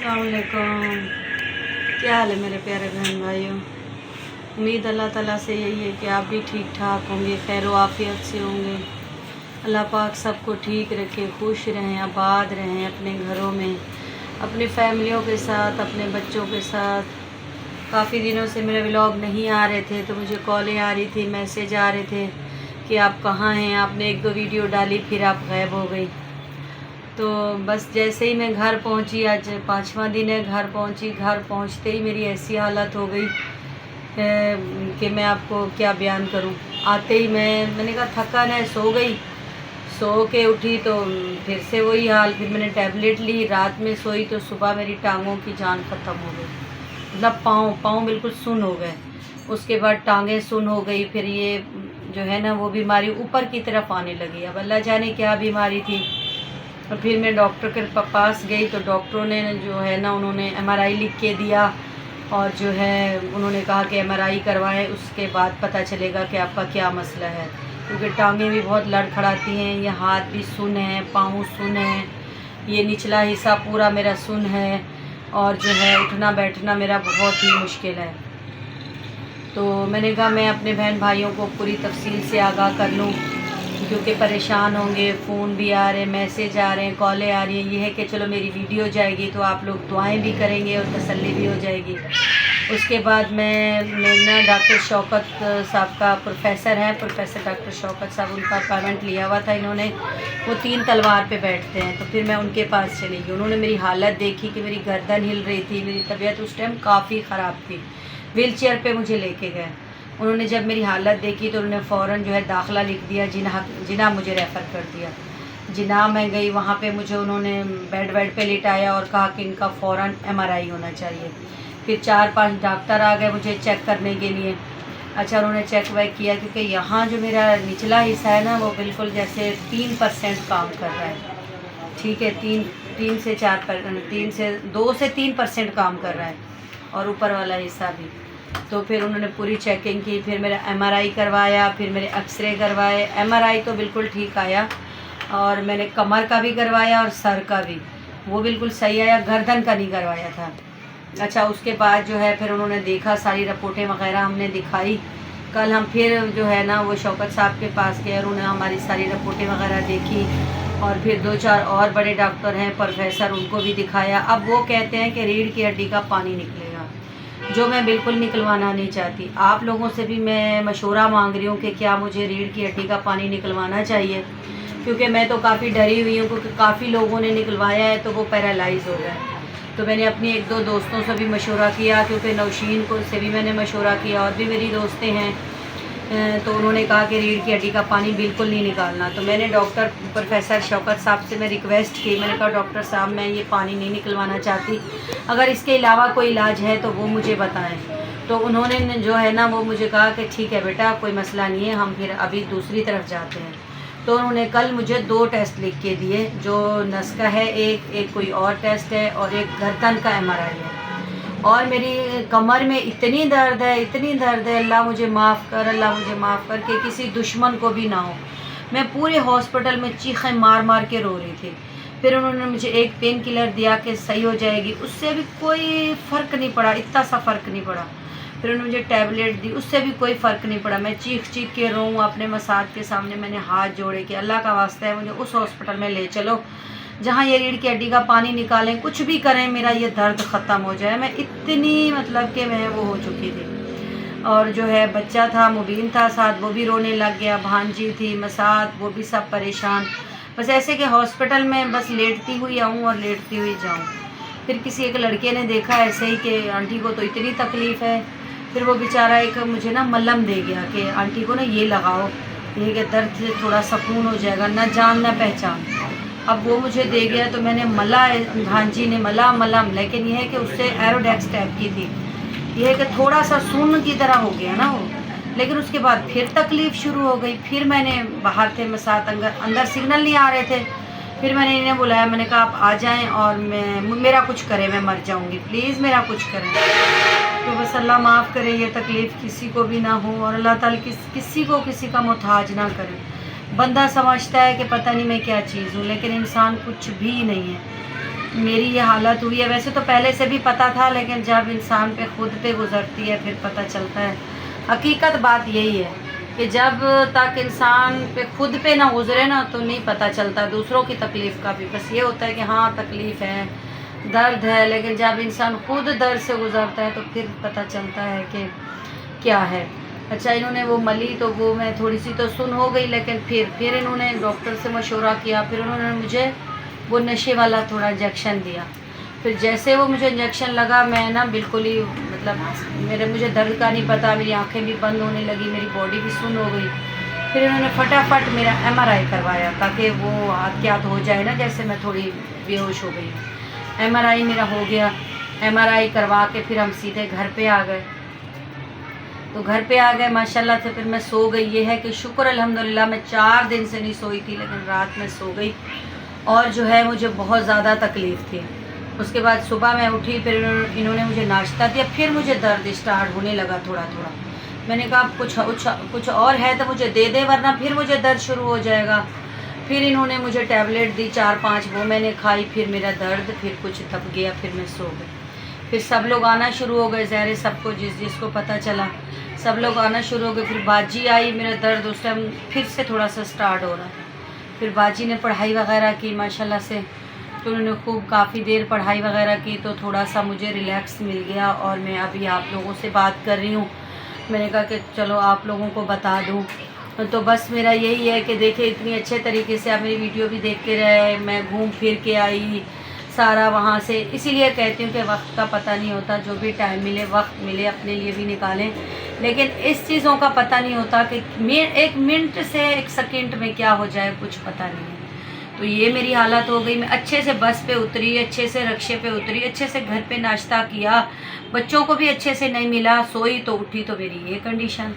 अस्सलाम वालेकुम। क्या हाल है मेरे प्यारे बहन भाइयों। उम्मीद अल्लाह ताला से यही है कि आप भी ठीक ठाक होंगे, खैर व आफियत से होंगे। अल्लाह पाक सबको ठीक रखे, खुश रहें, आबाद रहें अपने घरों में, अपनी फैमिलियों के साथ, अपने बच्चों के साथ। काफ़ी दिनों से मेरे व्लॉग नहीं आ रहे थे तो मुझे कॉलें आ रही थी, मैसेज आ रहे थे कि आप कहाँ हैं। आपने एक दो वीडियो डाली, फिर आप गायब हो गई। तो बस जैसे ही मैं घर पहुंची, आज 5वां दिन है घर पहुंची, घर पहुंचते ही मेरी ऐसी हालत हो गई कि मैं आपको क्या बयान करूं। आते ही मैंने कहा थकान है, सो गई। सो के उठी तो फिर से वही हाल। फिर मैंने टैबलेट ली, रात में सोई तो सुबह मेरी टांगों की जान ख़त्म हो गई। मतलब पाँव बिल्कुल सुन हो गए। उसके बाद टांगें सुन हो गई। फिर ये जो है ना वो बीमारी ऊपर की तरफ आने लगी। अब अल्लाह जाने क्या बीमारी थी। और फिर मैं डॉक्टर के पास गई तो डॉक्टरों ने जो है ना उन्होंने MRI लिख के दिया और जो है उन्होंने कहा कि MRI करवाएं, उसके बाद पता चलेगा कि आपका क्या मसला है। क्योंकि टांगें भी बहुत लड़खड़ाती हैं, ये हाथ भी सुन है, पाँव सुन है, ये निचला हिस्सा पूरा मेरा सुन है और जो है उठना बैठना मेरा बहुत ही मुश्किल है। तो मैंने कहा मैं अपने बहन भाइयों को पूरी तफसील से आगाह कर लूँ क्योंकि परेशान होंगे। फ़ोन भी आ रहे हैं, मैसेज आ रहे हैं, कॉलें आ रही हैं। ये है कि चलो मेरी वीडियो जाएगी तो आप लोग दुआएं भी करेंगे और तसल्ली भी हो जाएगी। उसके बाद मैं ना डॉक्टर शौकत साहब का प्रोफेसर है, प्रोफेसर डॉक्टर शौकत साहब, उनका अपॉइंटमेंट लिया हुआ था इन्होंने। वो 3 तलवार पे बैठते हैं। तो फिर मैं उनके पास चली गई। उन्होंने मेरी हालत देखी कि मेरी गर्दन हिल रही थी, मेरी तबीयत उस टाइम काफ़ी ख़राब थी। व्हील चेयर पर मुझे लेके गए। उन्होंने जब मेरी हालत देखी तो उन्होंने फ़ौरन जो है दाखिला लिख दिया, जिना मुझे रेफ़र कर दिया। जिना मैं गई, वहाँ पे मुझे उन्होंने बेड पे लिटाया और कहा कि इनका फ़ौरन MRI होना चाहिए। फिर 4-5 डॉक्टर आ गए मुझे चेक करने के लिए। अच्छा, उन्होंने चेक वेक किया क्योंकि यहाँ जो मेरा निचला हिस्सा है ना वो बिल्कुल जैसे 3% काम कर रहा है। ठीक है, 2 से 3% काम कर रहा है और ऊपर वाला हिस्सा भी। तो फिर उन्होंने पूरी चेकिंग की, फिर मेरा MRI करवाया, फिर मेरे एक्सरे करवाए। MRI तो बिल्कुल ठीक आया और मैंने कमर का भी करवाया और सर का भी, वो बिल्कुल सही आया। गर्दन का नहीं करवाया था। अच्छा, उसके बाद जो है फिर उन्होंने देखा, सारी रिपोर्टें वगैरह हमने दिखाई। कल हम फिर जो है ना वो शौकत साहब के पास गए और उन्होंने हमारी सारी रिपोर्टें वगैरह देखी और फिर 2-4 और बड़े डॉक्टर हैं प्रोफेसर, उनको भी दिखाया। अब वो कहते हैं कि रीढ़ की हड्डी का पानी निकलेगा, जो मैं बिल्कुल निकलवाना नहीं चाहती। आप लोगों से भी मैं मशवरा मांग रही हूँ कि क्या मुझे रीढ़ की हड्डी का पानी निकलवाना चाहिए, क्योंकि मैं तो काफ़ी डरी हुई हूँ क्योंकि काफ़ी लोगों ने निकलवाया है तो वो पैरालाइज़ हो गए। तो मैंने अपनी 1-2 दोस्तों से भी मशवरा किया, क्योंकि नौशीन को से भी मैंने मशवरा किया और भी मेरी दोस्तें हैं। तो उन्होंने कहा कि रीढ़ की हड्डी का पानी बिल्कुल नहीं निकालना। तो मैंने डॉक्टर प्रोफेसर शौकत साहब से मैं रिक्वेस्ट की, मैंने कहा डॉक्टर साहब मैं ये पानी नहीं निकलवाना चाहती, अगर इसके अलावा कोई इलाज है तो वो मुझे बताएं। तो उन्होंने जो है ना वो मुझे कहा कि ठीक है बेटा, कोई मसला नहीं है, हम फिर अभी दूसरी तरफ जाते हैं। तो उन्होंने कल मुझे 2 टेस्ट लिख के दिए, जो नस का है एक कोई और टेस्ट है और एक गर्दन का MRI है। और मेरी कमर में इतनी दर्द है, अल्लाह मुझे माफ़ कर, अल्लाह मुझे माफ़ कर कि किसी दुश्मन को भी ना हो। मैं पूरे हॉस्पिटल में चीखें मार मार के रो रही थी। फिर उन्होंने मुझे एक पेन किलर दिया कि सही हो जाएगी, उससे भी कोई फ़र्क नहीं पड़ा, इतना सा फ़र्क नहीं पड़ा। फिर उन्होंने मुझे टैबलेट दी, उससे भी कोई फ़र्क नहीं पड़ा। मैं चीख चीख के रोऊँ अपने मसाद के सामने। मैंने हाथ जोड़े कि अल्लाह का वास्ता है मुझे उस हॉस्पिटल में ले चलो जहाँ ये रीढ़ की हड्डी का पानी निकालें, कुछ भी करें, मेरा ये दर्द ख़त्म हो जाए। मैं इतनी मतलब कि मैं वो हो चुकी थी। और जो है बच्चा था, मुबीन था साथ, वो भी रोने लग गया। भांजी थी, मसाद, वो भी सब परेशान। बस ऐसे कि हॉस्पिटल में बस लेटती हुई आऊँ और लेटती हुई जाऊँ। फिर किसी एक लड़के ने देखा ऐसे ही कि आंटी को तो इतनी तकलीफ़ है। फिर वो बेचारा एक मुझे ना मलहम दे गया कि आंटी को ना ये लगाओ, ये कि दर्द से थोड़ा सुकून हो जाएगा, ना जान ना पहचान। अब वो मुझे दे गया तो मैंने मला, भांजी ने मला मलहम, लेकिन यह है कि उससे एरोडेक्स टाइप की थी। यह है कि थोड़ा सा सुन्न की तरह हो गया ना वो। लेकिन उसके बाद फिर तकलीफ़ शुरू हो गई। फिर मैंने बाहर थे मसाद, अंदर सिग्नल नहीं आ रहे थे। फिर मैंने इन्हें बुलाया, मैंने कहा आप आ जाएं और मेरा कुछ करें, मैं मर जाऊंगी, प्लीज़ मेरा कुछ करें। तो बस अल्लाह माफ़ करे, ये तकलीफ़ किसी को भी ना हो और अल्लाह ताला किसी को किसी का मोहताज ना करे। बंदा समझता है कि पता नहीं मैं क्या चीज़ हूँ, लेकिन इंसान कुछ भी नहीं है। मेरी ये हालत हुई है। वैसे तो पहले से भी पता था, लेकिन जब इंसान पे खुद पे गुजरती है फिर पता चलता है। हकीकत बात यही है कि जब तक इंसान पे खुद पे ना गुजरे ना तो नहीं पता चलता दूसरों की तकलीफ़ का भी। बस ये होता है कि हाँ तकलीफ़ है, दर्द है, लेकिन जब इंसान खुद दर्द से गुजरता है तो फिर पता चलता है कि क्या है। अच्छा, इन्होंने वो मली तो वो मैं थोड़ी सी तो सुन हो गई, लेकिन फिर इन्होंने डॉक्टर से मशवरा किया, फिर उन्होंने मुझे वो नशे वाला थोड़ा इंजेक्शन दिया। फिर जैसे वो मुझे इंजेक्शन लगा, मैं ना बिल्कुल ही मतलब मुझे दर्द का नहीं पता, मेरी आंखें भी बंद होने लगी, मेरी बॉडी भी सुन्न हो गई। फिर इन्होंने फटाफट मेरा MRI करवाया ताकि वो याद हो जाए ना, जैसे मैं थोड़ी बेहोश हो गई। MRI मेरा हो गया। MRI करवा के फिर हम सीधे घर पे आ गए। तो घर पे आ गए माशाल्लाह से, फिर मैं सो गई। ये है कि शुक्र अल्हम्दुलिल्लाह मैं 4 दिन से नहीं सोई थी, लेकिन रात में सो गई और जो है मुझे बहुत ज़्यादा तकलीफ़ थी। उसके बाद सुबह मैं उठी, फिर इन्होंने मुझे नाश्ता दिया, फिर मुझे दर्द स्टार्ट होने लगा थोड़ा थोड़ा। मैंने कहा कुछ और है तो मुझे दे दे, वरना फिर मुझे दर्द शुरू हो जाएगा। फिर इन्होंने मुझे टैबलेट दी 4-5, वो मैंने खाई, फिर मेरा दर्द फिर कुछ दब गया, फिर मैं सो गई। फिर सब लोग आना शुरू हो गए, ज़ाहिर सबको जिसको पता चला सब लोग आना शुरू हो गए। फिर बाजी आई, मेरा दर्द उस टाइम फिर से थोड़ा सा स्टार्ट हो रहा था। फिर बाजी ने पढ़ाई वगैरह की माशाल्लाह से, तो उन्होंने खूब काफ़ी देर पढ़ाई वगैरह की, तो थोड़ा सा मुझे रिलैक्स मिल गया और मैं अभी आप लोगों से बात कर रही हूँ। मैंने कहा कि चलो आप लोगों को बता दूँ। तो बस मेरा यही है कि देखिए इतनी अच्छे तरीके से आप मेरी वीडियो भी देखते रहे, मैं घूम फिर के आई सारा वहाँ से। इसीलिए कहती हूँ कि वक्त का पता नहीं होता, जो भी टाइम मिले वक्त मिले अपने लिए भी निकालें, लेकिन इस चीज़ों का पता नहीं होता कि 1 मिनट से 1 सेकंड में क्या हो जाए, कुछ पता नहीं है। तो ये मेरी हालत हो गई। मैं अच्छे से बस पे उतरी, अच्छे से रिक्शे पे उतरी, अच्छे से घर पे नाश्ता किया, बच्चों को भी अच्छे से नहीं मिला, सोई तो उठी तो मेरी ये कंडीशन।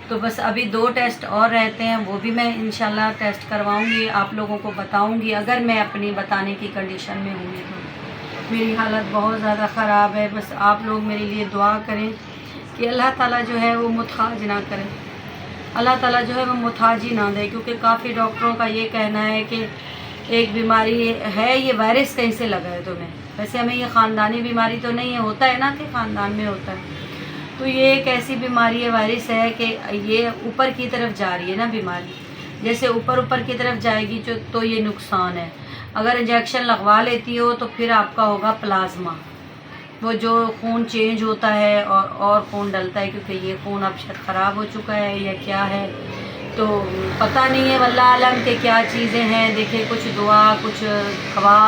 तो बस अभी 2 टेस्ट और रहते हैं, वो भी मैं इंशाल्लाह टेस्ट करवाऊंगी, आप लोगों को बताऊंगी अगर मैं अपनी बताने की कंडीशन में हूँ। तो मेरी हालत बहुत ज़्यादा ख़राब है। बस आप लोग मेरे लिए दुआ करें कि अल्लाह ताला जो है वो मुताज ना करे, अल्लाह ताला जो है वो मुताज ही ना दे, क्योंकि काफ़ी डॉक्टरों का ये कहना है कि एक बीमारी है, ये वायरस कहीं से लगा है तुम्हें। वैसे हमें ये ख़ानदानी बीमारी तो नहीं है, होता है ना कि ख़ानदान में होता है, तो ये एक ऐसी बीमारी है, वायरस है कि ये ऊपर की तरफ जा रही है ना बीमारी, जैसे ऊपर की तरफ जाएगी तो ये नुकसान है। अगर इंजेक्शन लगवा लेती हो तो फिर आपका होगा प्लाज्मा, वो जो खून चेंज होता है और खून डलता है, क्योंकि ये खून अब शायद ख़राब हो चुका है या क्या है तो पता नहीं है, वल्लाह आलम के क्या चीज़ें हैं। देखिए कुछ दुआ कुछ खवा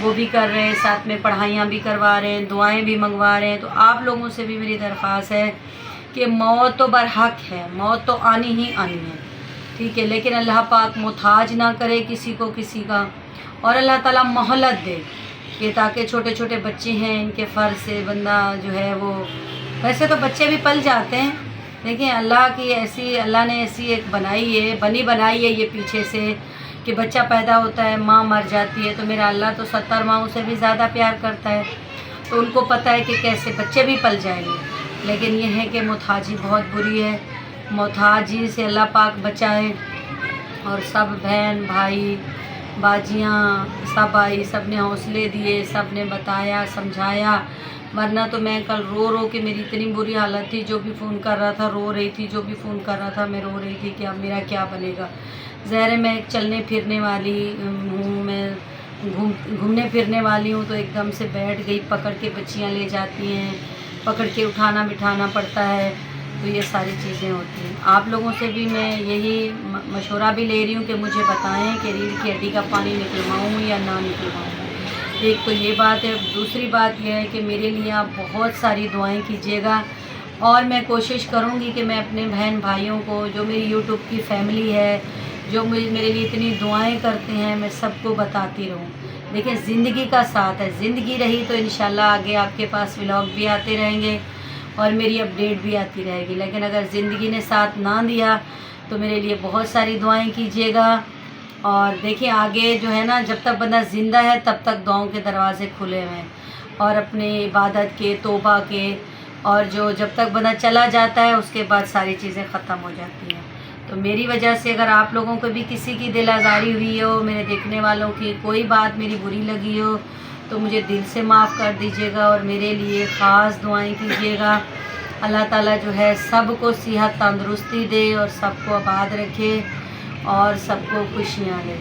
वो भी कर रहे हैं, साथ में पढ़ाइयाँ भी करवा रहे हैं, दुआएं भी मंगवा रहे हैं। तो आप लोगों से भी मेरी दरख्वास्त है कि मौत तो बरहक है, मौत तो आनी ही आनी है, ठीक है, लेकिन अल्लाह पाक मुताज ना करे किसी को किसी का, और अल्लाह ताला मोहलत दे कि ताकि छोटे छोटे बच्चे हैं इनके फ़र्ज से बंदा जो है वो, वैसे तो बच्चे भी पल जाते हैं, देखिए अल्लाह ने ऐसी एक बनाई है ये पीछे से कि बच्चा पैदा होता है, माँ मर जाती है, तो मेरा अल्लाह तो 70 माँओं से भी ज़्यादा प्यार करता है, तो उनको पता है कि कैसे बच्चे भी पल जाएंगे। लेकिन ये है कि मुताजी बहुत बुरी है, मुताजी से अल्लाह पाक बचाए। और सब बहन भाई बाजियाँ सब आई, सब ने हौसले दिए, सब ने बताया समझाया, वरना तो मैं कल रो रो के, मेरी इतनी बुरी हालत थी, जो भी फ़ोन कर रहा था रो रही थी, जो भी फ़ोन कर रहा था मैं रो रही थी कि अब मेरा क्या बनेगा। ज़हर मैं एक चलने फिरने वाली हूँ, मैं घूमने फिरने वाली हूँ, तो एकदम से बैठ गई, पकड़ के बच्चियाँ ले जाती हैं, पकड़ के उठाना बिठाना पड़ता है, तो ये सारी चीज़ें होती हैं। आप लोगों से भी मैं यही मशवरा भी ले रही हूँ कि मुझे बताएं कि रीढ़ की हड्डी का पानी निकलवाऊँ या ना निकलवाऊँ। एक तो ये बात है, दूसरी बात यह है कि मेरे लिए आप बहुत सारी दुआएं कीजिएगा, और मैं कोशिश करूँगी कि मैं अपने बहन भाइयों को, जो मेरी यूट्यूब की फैमिली है, जो मेरे लिए इतनी दुआएं करते हैं, मैं सबको बताती रहूँ। देखिए ज़िंदगी का साथ है, ज़िंदगी रही तो इंशाल्लाह आगे आपके पास व्लॉग भी आते रहेंगे और मेरी अपडेट भी आती रहेगी, लेकिन अगर ज़िंदगी ने साथ ना दिया तो मेरे लिए बहुत सारी दुआएं कीजिएगा। और देखिए आगे जो है ना, जब तक बंदा ज़िंदा है तब तक दुआओं के दरवाज़े खुले हुए हैं, और अपने इबादत के, तौबा के, और जब तक बंदा चला जाता है उसके बाद सारी चीज़ें ख़त्म हो जाती हैं। तो मेरी वजह से अगर आप लोगों को भी किसी की दिल आज़ारी हुई हो, मेरे देखने वालों की कोई बात मेरी बुरी लगी हो, تو مجھے دل سے معاف کر دیجیے گا اور میرے لیے خاص دعائیں کیجیے گا۔ اللہ تعالیٰ جو ہے سب کو صحت تندرستی دے اور سب کو آباد رکھے اور سب کو خوشیاں دے۔